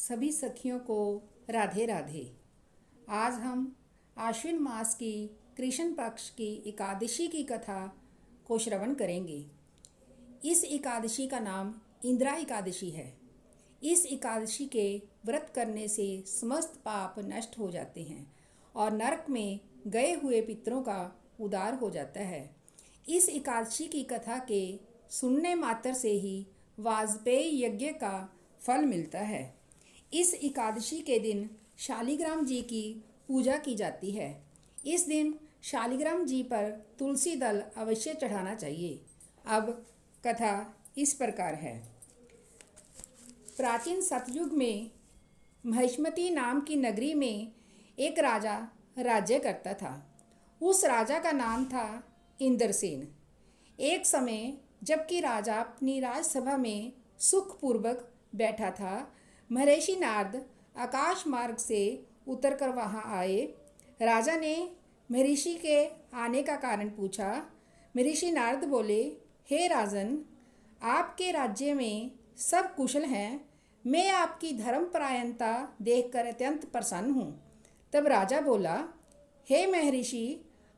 सभी सखियों को राधे राधे। आज हम आश्विन मास की कृष्ण पक्ष की एकादशी की कथा को श्रवण करेंगे। इस एकादशी का नाम इंदिरा एकादशी है। इस एकादशी के व्रत करने से समस्त पाप नष्ट हो जाते हैं और नरक में गए हुए पितरों का उद्धार हो जाता है। इस एकादशी की कथा के सुनने मात्र से ही वाजपेयी यज्ञ का फल मिलता है। इस एकादशी के दिन शालिग्राम जी की पूजा की जाती है। इस दिन शालिग्राम जी पर तुलसी दल अवश्य चढ़ाना चाहिए। अब कथा इस प्रकार है। प्राचीन सतयुग में महिष्मती नाम की नगरी में एक राजा राज्य करता था। उस राजा का नाम था इंद्रसेन। एक समय जबकि राजा अपनी राजसभा में सुखपूर्वक बैठा था, महर्षि नारद आकाश मार्ग से उतरकर वहां आए। राजा ने महर्षि के आने का कारण पूछा। महर्षि नारद बोले, हे राजन, आपके राज्य में सब कुशल हैं। मैं आपकी धर्मपरायणता देखकर अत्यंत प्रसन्न हूँ। तब राजा बोला, हे महर्षि,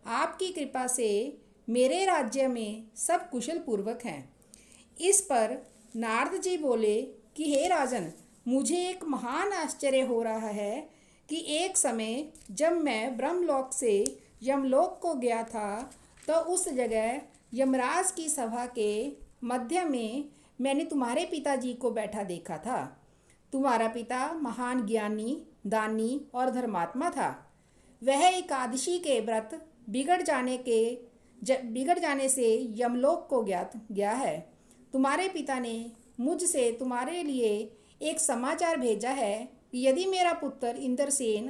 आपकी कृपा से मेरे राज्य में सब कुशल पूर्वक हैं। इस पर नारद जी बोले कि हे राजन, मुझे एक महान आश्चर्य हो रहा है कि एक समय जब मैं ब्रह्मलोक से यमलोक को गया था तो उस जगह यमराज की सभा के मध्य में मैंने तुम्हारे पिताजी को बैठा देखा था। तुम्हारा पिता महान ज्ञानी, दानी और धर्मात्मा था। वह एकादशी के व्रत बिगड़ जाने से यमलोक को गया है। तुम्हारे पिता ने मुझसे तुम्हारे लिए एक समाचार भेजा है कि यदि मेरा पुत्र इंद्रसेन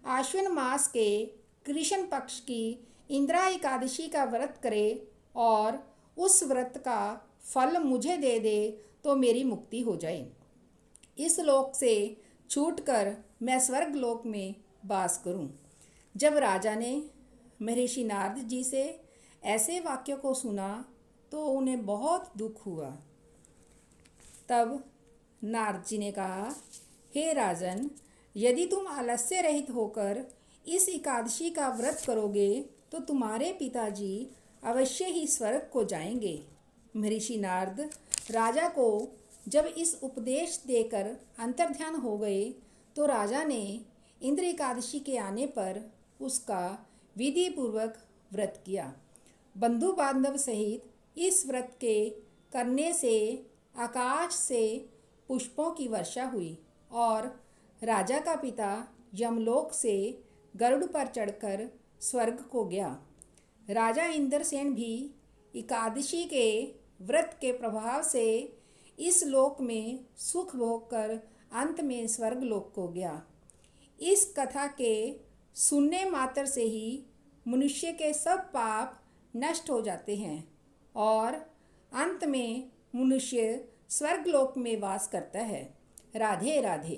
आश्विन मास के कृष्ण पक्ष की इंदिरा एकादशी का व्रत करे और उस व्रत का फल मुझे दे दे तो मेरी मुक्ति हो जाए। इस लोक से छूटकर मैं स्वर्ग लोक में वास करूं। जब राजा ने महर्षि नारद जी से ऐसे वाक्य को सुना तो उन्हें बहुत दुख हुआ। तब नारद जी ने कहा, हे राजन, यदि तुम आलस्य रहित होकर इस एकादशी का व्रत करोगे तो तुम्हारे पिताजी अवश्य ही स्वर्ग को जाएंगे। महर्षि नारद राजा को जब इस उपदेश देकर अंतर्ध्यान हो गए तो राजा ने इंद्र एकादशी के आने पर उसका विधि पूर्वक व्रत किया। बंधु बांधव सहित इस व्रत के करने से आकाश से पुष्पों की वर्षा हुई और राजा का पिता यमलोक से गरुड़ पर चढ़कर स्वर्ग को गया। राजा इंद्रसेन भी एकादशी के व्रत के प्रभाव से इस लोक में सुख भोग कर अंत में स्वर्ग लोक को गया। इस कथा के सुनने मात्र से ही मनुष्य के सब पाप नष्ट हो जाते हैं और अंत में मनुष्य स्वर्ग लोक में वास करता है। राधे राधे।